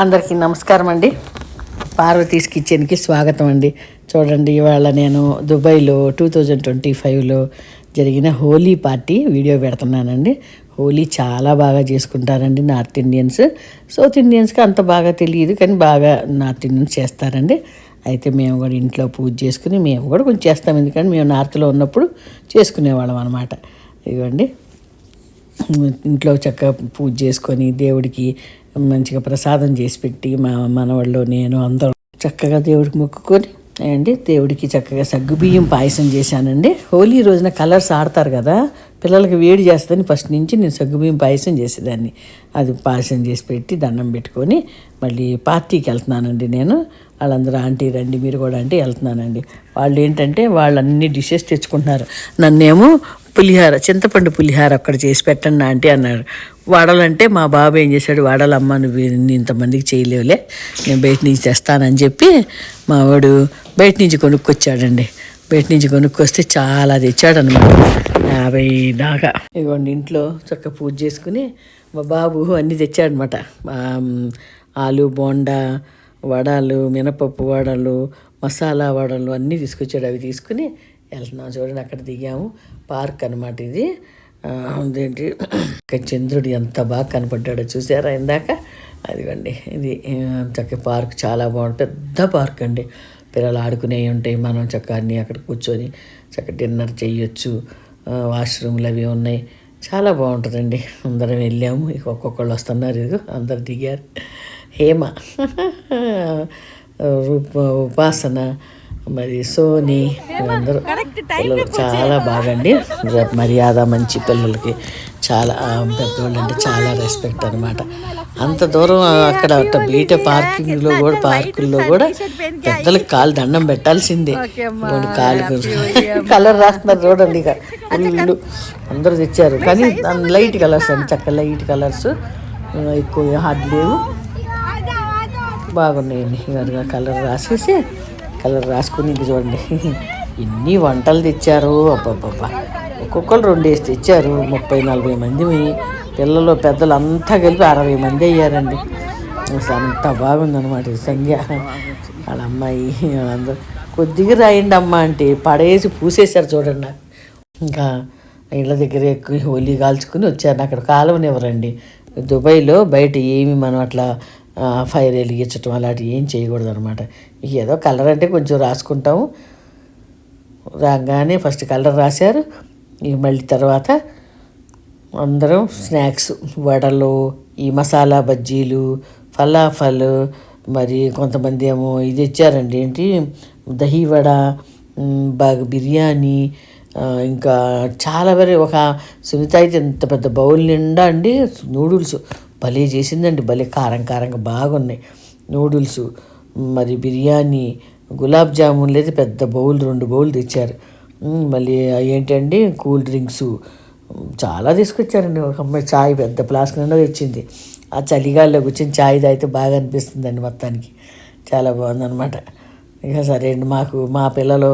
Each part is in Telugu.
అందరికీ నమస్కారం అండి. పార్వతీస్ కిచెన్కి స్వాగతం అండి. చూడండి, ఇవాళ నేను దుబాయ్లో 2025లో జరిగిన హోలీ పార్టీ వీడియో పెడుతున్నానండి. హోలీ చాలా బాగా చేసుకుంటారండి నార్త్ ఇండియన్స్. సౌత్ ఇండియన్స్కి అంత బాగా తెలియదు, కానీ బాగా నార్త్ ఇండియన్స్ చేస్తారండి. అయితే మేము కూడా ఇంట్లో పూజ చేసుకుని మేము కూడా కొంచెం చేస్తాం, ఎందుకంటే మేము నార్త్లో ఉన్నప్పుడు చేసుకునేవాళ్ళం అనమాట. ఇదిగోండి, ఇంట్లో చక్కగా పూజ చేసుకొని దేవుడికి మంచిగా ప్రసాదం చేసి పెట్టి మా మనవాళ్ళు నేను అందరం చక్కగా దేవుడికి మొక్కుకొని అండి దేవుడికి చక్కగా సగ్గుబియ్యం పాయసం చేశానండి. హోలీ రోజున కలర్స్ ఆడతారు కదా, పిల్లలకి వేడి చేస్తుందని ఫస్ట్ నుంచి నేను సగ్గుబియ్యం పాయసం చేసేదాన్ని. అది పాయసం చేసి పెట్టి దండం పెట్టుకొని మళ్ళీ పార్టీకి వెళ్తున్నానండి. నేను వాళ్ళందరూ ఆంటీ రండి, మీరు కూడా అంటే వెళ్తున్నానండి. వాళ్ళు ఏంటంటే వాళ్ళు అన్ని డిషెస్ తెచ్చుకుంటున్నారు. నన్నేమో పులిహార, చింతపండు పులిహార అక్కడ చేసి పెట్టండి ఆంటీ అన్నారు. వడలంటే మా బాబు ఏం చేశాడు, వడలు అమ్మ నువ్వు ఇంతమందికి చేయలేవులే, నేను బయట నుంచి తెస్తానని చెప్పి మా వాడు బయట నుంచి కొనుక్కొచ్చాడండి. బయట నుంచి కొనుక్కొస్తే చాలా తెచ్చాడనమాట, 50 దాకా. ఇదిగోండి, ఇంట్లో చక్కగా పూజ చేసుకుని మా బాబు అన్నీ తెచ్చాడనమాట. ఆలు బోండా, వడలు, మినపప్పు వడలు, మసాలా వడలు అన్నీ తీసుకొచ్చాడు. అవి తీసుకుని వెళ్తున్నాం. చూడండి, అక్కడ దిగాము. పార్క్ అనమాట ఇది. అదేంటి, చంద్రుడు ఎంత బాగా కనపడ్డాడో చూసారా ఇందాక. అదిగోండి, ఇది చక్కగా పార్క్ చాలా బాగుంటుంది. పెద్ద పార్క్ అండి. పిల్లలు ఆడుకునేవి ఉంటాయి. మనం చక్కగా అన్నీ అక్కడ కూర్చొని చక్కగా డిన్నర్ చేయొచ్చు. వాష్రూమ్లు అవి ఉన్నాయి. చాలా బాగుంటుందండి. అందరం వెళ్ళాము. ఇక ఒక్కొక్కళ్ళు వస్తున్నారు. ఇది అందరు దిగారు. హేమ, ఉపాసన, మరి సోని, అందరూ పిల్లలు చాలా బాగండి. మర్యాద మంచి పిల్లలకి. చాలా పెద్దవాళ్ళు అంటే చాలా రెస్పెక్ట్ అనమాట. అంత దూరం అక్కడ బయట పార్కుల్లో కూడా పెద్దలకి కాలు దండం పెట్టాల్సిందే. కాలు కలర్ రాస్తున్నారు చూడండి. ఇక ఇల్లు అందరూ తెచ్చారు, కానీ లైట్ కలర్స్ అండి, చక్కగా లైట్ కలర్స్, ఎక్కువ హార్డ్ లేవు, బాగున్నాయండి. ఇక కలర్ రాసుకుని ఇంక చూడండి ఎన్ని వంటలు తెచ్చారు. అబ్బాబ్బా, ఒక్కొక్కరు 2 వేసి తెచ్చారు. 30-40 మంది పిల్లలు పెద్దలు అంతా కలిపి 60 మంది అయ్యారండి. అసలు అంత బాగుందనమాట. సంధ్య వాళ్ళ అమ్మాయి వాళ్ళందరూ కొద్దిగా రాయండి అమ్మ అంటే పడేసి పూసేశారు చూడండి. ఇంకా ఇళ్ళ దగ్గర ఎక్కువ హోలీ కాల్చుకుని వచ్చారు. అక్కడ కాలువనివ్వరండి దుబాయ్లో. బయట ఏమి మనం అట్లా ఫైర్ వెలిగించటం అలాంటివి ఏం చేయకూడదు అనమాట. ఏదో కలర్ అంటే కొంచెం రాసుకుంటాము. రాగానే ఫస్ట్ కలర్ రాశారు. మళ్ళీ తర్వాత అందరం స్నాక్స్, వడలు, ఈ మసాలా బజ్జీలు, ఫలాఫల్, మరి కొంతమంది ఏమో ఇది ఇచ్చారండి, ఏంటి దహీ వడ, బాగా బిర్యానీ, ఇంకా చాలా ఒక సునీత అయితే ఎంత పెద్ద బౌల్ నిండా అండి నూడిల్స్ భలే చేసిందండి. భలే కారంగా బాగున్నాయి నూడిల్స్, మరి బిర్యానీ, గులాబ్ జామున్లు అయితే పెద్ద బౌల్ 2 బౌల్ తెచ్చారు. మళ్ళీ ఏంటండి కూల్ డ్రింక్స్ చాలా తీసుకొచ్చారండి. ఒక అమ్మాయి చాయ్ పెద్ద ప్లాస్క్ నిండా తెచ్చింది. ఆ చలిగాల్లో కూర్చొని చాయ్ తాగితే బాగా అనిపిస్తుందండి. మొత్తానికి చాలా బాగుందనమాట. ఇక సరే అండి, మా పిల్లలు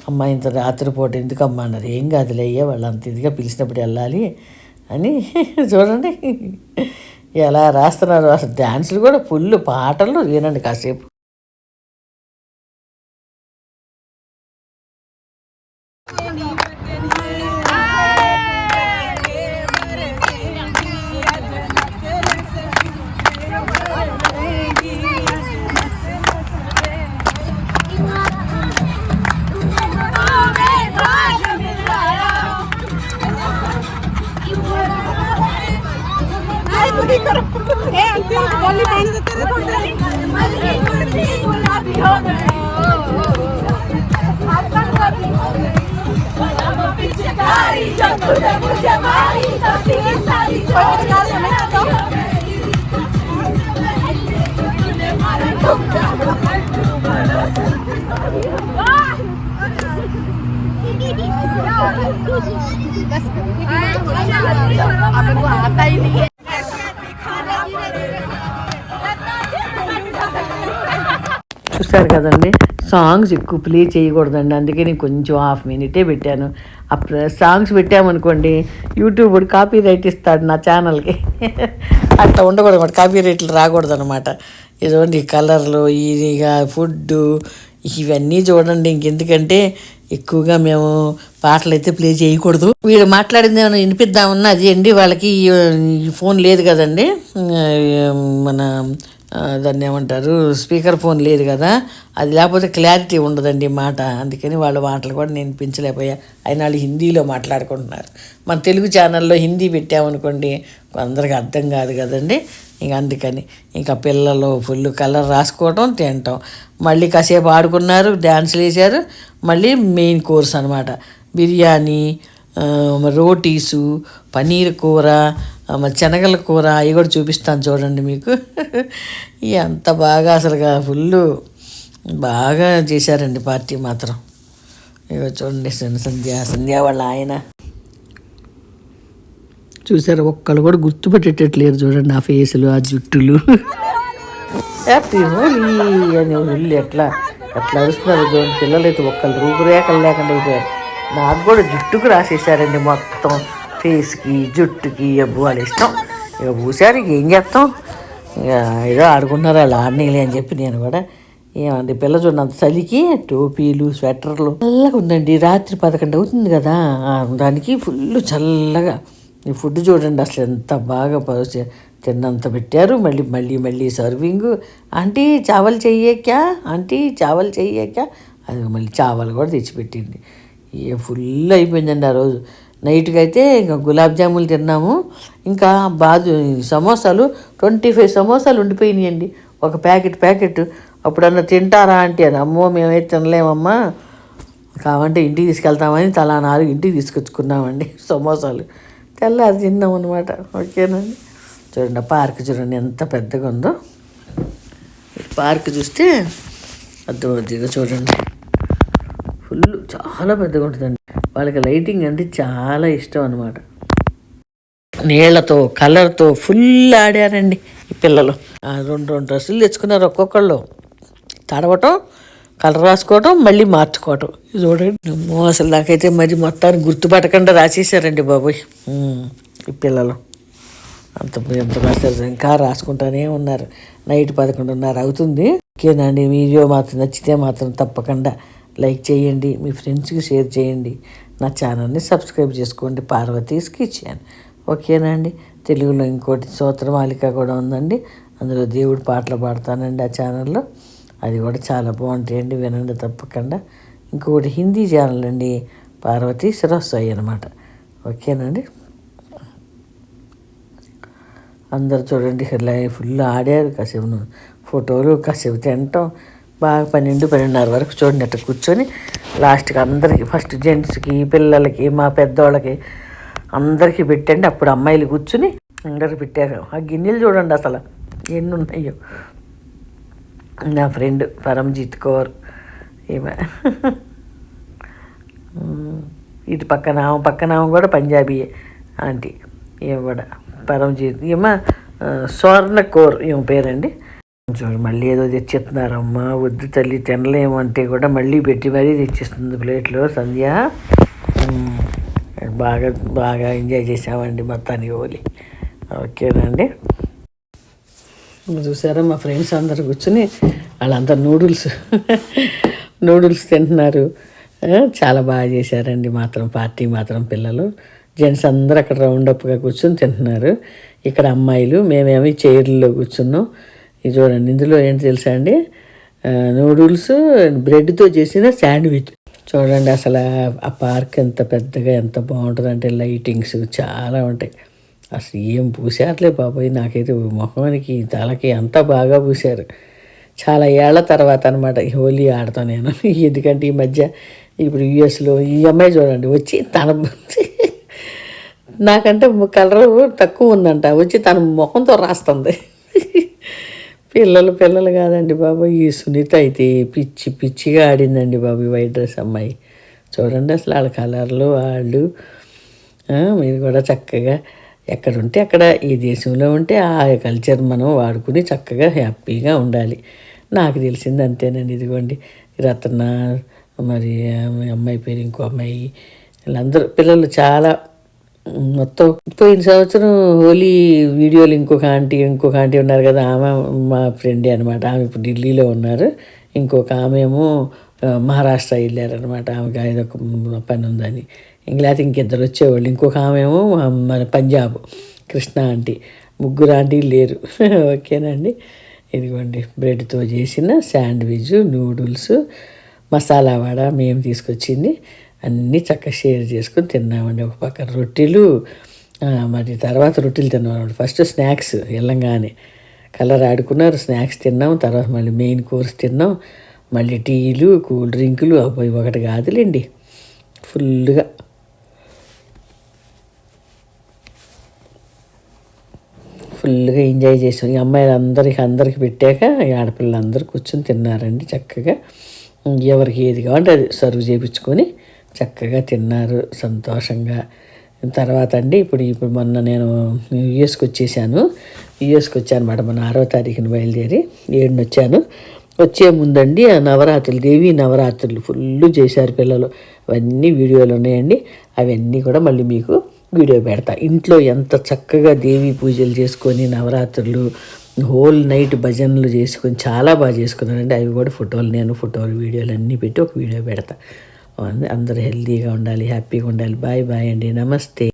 అమ్మాయి ఇంత రాత్రిపూట ఎందుకు అమ్మ అన్నారు. ఏం కాదులే అయ్యా, వాళ్ళు అంత ఇదిగా పిలిచినప్పుడు వెళ్ళాలి అని. చూడండి ఎలా రాస్తున్నారు. అసలు డ్యాన్సులు కూడా ఫుల్, పాటలు వినండి కాసేపు. చూస్తారు కదండి, సాంగ్స్ ఎక్కువ ప్లే చేయకూడదండి. అందుకే నేను కొంచెం 1/2 మినిటే పెట్టాను. అప్పుడు సాంగ్స్ పెట్టామనుకోండి యూట్యూబ్ కూడా కాపీ రైట్ ఇస్తాడు నా ఛానల్కి. అట్లా ఉండకూడదు, కాపీ రైట్లు రాకూడదు అనమాట. ఇదిగోండి ఈ కలర్లు ఇక ఫుడ్డు ఇవన్నీ చూడండి. ఇంకెందుకంటే ఎక్కువగా మేము పాటలు అయితే ప్లే చేయకూడదు. వీడు మాట్లాడింది ఏమైనా వినిపిద్దామన్నా అది అండి వాళ్ళకి ఈ ఫోన్ లేదు కదండి, మన దాన్ని ఏమంటారు స్పీకర్ ఫోన్ లేదు కదా, అది లేకపోతే క్లారిటీ ఉండదండి మాట. అందుకని వాళ్ళ మాటలు కూడా నేను వినిపించలేకపోయా. అయినా వాళ్ళు హిందీలో మాట్లాడుకుంటున్నారు. మన తెలుగు ఛానల్లో హిందీ పెట్టామనుకోండి అందరికి అర్థం కాదు కదండి. ఇంక అందుకని ఇంకా పిల్లలు ఫుల్ కలర్ రాసుకోవటం తినటం, మళ్ళీ కాసేపు ఆడుకున్నారు, డ్యాన్సులు వేశారు. మళ్ళీ మెయిన్ కోర్స్ అనమాట బిర్యానీ, రోటీసు, పన్నీర్ కూర, శనగల కూర అవి కూడా చూపిస్తాను చూడండి మీకు. ఎంత బాగా అసలుగా ఫుల్ బాగా చేశారండి పార్టీ మాత్రం. ఇక చూడండి సంధ్య వాళ్ళ ఆయన చూసారు, ఒక్కళ్ళు కూడా గుర్తుపెట్టేటట్లేరు చూడండి ఆ ఫేసులు ఆ జుట్టులు. హ్యాపీ హోలీ అని వెళ్ళి ఎట్లా అరుస్తున్నారు చూడండి. పిల్లలు అయితే ఒక్కళ్ళు రూపురేఖలు లేకుండా అయిపోయారు. నాకు కూడా జుట్టుకు రాసేసారండి మొత్తం, ఫేస్కి జుట్టుకి. వాళ్ళ ఇష్టం ఇక పూసారు. ఇక ఏం చేస్తాం, ఇక ఏదో ఆడుకుంటున్నారు వాళ్ళు ఆడనీలే అని చెప్పి నేను కూడా ఏమండి పిల్ల చూడండి అంత చలికి టోపీలు స్వెటర్లు చల్లగా ఉందండి. రాత్రి 11 అవుతుంది కదా, దానికి ఫుల్ చల్లగా. ఈ ఫుడ్ చూడండి అసలు ఎంత బాగా తిన్నంత పెట్టారు. మళ్ళీ మళ్ళీ మళ్ళీ సర్వింగ్. ఆంటీ చావల్ చెయ్యేక్యా, ఆంటీ చావల్ చెయ్యేక్యా, అది మళ్ళీ చావల్ కూడా తెచ్చిపెట్టింది. ఫుల్ అయిపోయిందండి ఆ రోజు. నైట్కి అయితే ఇంకా గులాబ్ జాములు తిన్నాము. ఇంకా సమోసాలు 25 సమోసాలు ఉండిపోయినాయండి, ఒక ప్యాకెట్. అప్పుడన్నా తింటారా అంటే అని, అమ్మో మేమైతే తినలేమమ్మా, కావంటే ఇంటికి తీసుకెళ్తామని తలా 4 ఇంటికి తీసుకొచ్చుకున్నామండి సమోసాలు. తెల్లారి తిన్నాం అనమాట. ఓకేనండి. చూడండి పార్క్ చూడండి ఎంత పెద్దగా ఉందో. పార్క్ చూస్తే అర్థమవుతుందిగా చూడండి, ఫుల్ చాలా పెద్దగా ఉంటుందండి. వాళ్ళకి లైటింగ్ అంటే చాలా ఇష్టం అనమాట. నీళ్లతో కలర్తో ఫుల్ ఆడారండి ఈ పిల్లలు. 2 డ్రెస్సులు తెచ్చుకున్నారు ఒక్కొక్కళ్ళు. తడవటం, కలర్ రాసుకోవటం, మళ్ళీ మార్చుకోవటం. చూడండి అసలు నాకైతే మరి మొత్తాన్ని గుర్తుపట్టకుండా రాసేసారండి బాబోయ్ ఈ పిల్లలు. ఎంత రాశారు, ఇంకా రాసుకుంటానే ఉన్నారు. నైట్ 11:30 అవుతుంది. ఓకేనండి, వీడియో మాత్రం నచ్చితే మాత్రం తప్పకుండా లైక్ చేయండి, మీ ఫ్రెండ్స్కి షేర్ చేయండి, నా ఛానల్ని సబ్స్క్రైబ్ చేసుకోండి, పార్వతీస్ కిచెన్. ఓకేనండి. తెలుగులో ఇంకోటి స్తోత్రమాలిక కూడా ఉందండి, అందులో దేవుడి పాటలు పాడతానండి ఆ ఛానల్లో. అది కూడా చాలా బాగుంటాయండి, వినండి తప్పకుండా. ఇంకొకటి హిందీ ఛానల్ అండి, పార్వతీస్ రసోయి అనమాట. ఓకేనండి. అందరు చూడండి ఫుల్ ఆడారు. కాసేపు ఫోటోలు, కాసేపు తినటం, బాగా 12-12:30 వరకు చూడండి అట్లా కూర్చొని. లాస్ట్కి అందరికీ ఫస్ట్ జెంట్స్కి, పిల్లలకి, మా పెద్దవాళ్ళకి అందరికీ పెట్టండి. అప్పుడు అమ్మాయిలు కూర్చుని అందరికి పెట్టారు. ఆ గిన్నెలు చూడండి అసలు ఎన్ని ఉన్నాయో. నా ఫ్రెండ్ పరమ్జీత్ కౌర్ ఈమె, ఇటు పక్కన కూడా పంజాబీయే ఆంటీ. ఈమె కూడా పరమ్జీత్, ఈమె స్వర్ణ కౌర్ ఈమె పేరండి. చూడు మళ్ళీ ఏదో తెచ్చిస్తున్నారమ్మా, వద్దు తల్లి తినలేమంటే కూడా మళ్ళీ పెట్టి మరీ తెచ్చిస్తుంది ప్లేట్లో సంధ్య. బాగా బాగా ఎంజాయ్ చేసామండి మొత్తానికి హోలీ. ఓకేనండి. చూసారా మా ఫ్రెండ్స్ అందరు కూర్చుని వాళ్ళంతా నూడిల్స్ తింటున్నారు. చాలా బాగా చేశారండి మాత్రం పార్టీ మాత్రం. పిల్లలు జెంట్స్ అందరూ అక్కడ రౌండప్గా కూర్చొని తింటున్నారు. ఇక్కడ అమ్మాయిలు మేమేమి చైర్లలో కూర్చున్నాం. ఇది చూడండి, ఇందులో ఏంటి తెలుసా అండి, నూడిల్స్, బ్రెడ్తో చేసిన శాండ్విచ్. చూడండి అసలు ఆ పార్క్ ఎంత పెద్దగా ఎంత బాగుంటుందంటే లైటింగ్స్ చాలా ఉంటాయి. అసలు ఏం పూసారులే బాబోయ్, నాకైతే ముఖానికి తలకి అంతా బాగా పూసారు. చాలా ఏళ్ల తర్వాత అనమాట హోలీ ఆడతాను నేను. ఎందుకంటే ఈ మధ్య ఇప్పుడు యూఎస్లో ఈ అమ్మాయి చూడండి వచ్చి నాకంటే కలర్ తక్కువ ఉందంట, వచ్చి తన ముఖంతో రాస్తుంది. పిల్లలు కాదండి బాబు. ఈ సునీత అయితే పిచ్చిగా ఆడిందండి బాబు ఈ వైట్ డ్రెస్ అమ్మాయి. చూడండి అసలు వాళ్ళ కలర్లు వాళ్ళు. మీరు కూడా చక్కగా ఎక్కడుంటే అక్కడ, ఈ దేశంలో ఉంటే ఆ కల్చర్ మనం వాడుకుని చక్కగా హ్యాపీగా ఉండాలి. నాకు తెలిసింది అంతేనండి. ఇదిగోండి రత్న, మరి అమ్మాయి పేరు ఇంకో అమ్మాయి, వీళ్ళందరూ పిల్లలు చాలా మొత్తం పోయిన సంవత్సరం హోలీ వీడియోలు ఇంకొక ఆంటీ ఉన్నారు కదా, ఆమె మా ఫ్రెండే అనమాట. ఆమె ఇప్పుడు ఢిల్లీలో ఉన్నారు. ఇంకొక ఆమె ఏమో మహారాష్ట్ర వెళ్ళారనమాట. ఆమెకి ఏదొక పని ఉందని. లేకపోతే ఇంకిద్దరు వచ్చేవాళ్ళు. ఇంకొక ఆమె ఏమో మన పంజాబ్ కృష్ణ ఆంటీ. ముగ్గురు ఆంటీలు లేరు. ఓకేనండి. ఇదిగోండి బ్రెడ్తో చేసిన శాండ్విచ్, నూడిల్స్, మసాలా వడ మేము తీసుకొచ్చింది అన్నీ చక్కగా షేర్ చేసుకొని తిన్నామండి. ఒక పక్కన రొట్టెలు, మరి తర్వాత రొట్టెలు తిన్నామండి. ఫస్ట్ స్నాక్స్ వెళ్ళంగానే కలర్ ఆడుకున్నారు, స్నాక్స్ తిన్నాం. తర్వాత మళ్ళీ మెయిన్ కోర్స్ తిన్నాం. మళ్ళీ టీలు, కూల్ డ్రింకులు, అబ్బాయి ఒకటి కాదులేండి, ఫుల్గా ఎంజాయ్ చేసాం. ఈ అమ్మాయిలు అందరికి పెట్టాక ఈ ఆడపిల్లలు అందరూ కూర్చొని తిన్నారండి చక్కగా. ఎవరికి ఏది కావాలంటే అది సర్వ్ చేయించుకొని చక్కగా తిన్నారు సంతోషంగా. తర్వాత అండి ఇప్పుడు మొన్న నేను యూఎస్కి వచ్చేసాను. యూఎస్కి వచ్చానమాట. మొన్న 6వ తారీఖున బయలుదేరి 7న వచ్చాను. వచ్చే ముందండి ఆ నవరాత్రులు, దేవీ నవరాత్రులు ఫుల్ చేశారు పిల్లలు. అవన్నీ వీడియోలు ఉన్నాయండి. అవన్నీ కూడా మళ్ళీ మీకు వీడియో పెడతా. ఇంట్లో ఎంత చక్కగా దేవీ పూజలు చేసుకొని నవరాత్రులు హోల్ నైట్ భజనలు చేసుకొని చాలా బాగా చేసుకున్నానండి. అవి కూడా ఫోటోలు వీడియోలు అన్నీ పెట్టి ఒక వీడియో పెడతా. అందరూ హెల్తీగా ఉండాలి, హ్యాపీగా ఉండాలి. బాయ్ బాయ్ అండి. నమస్తే.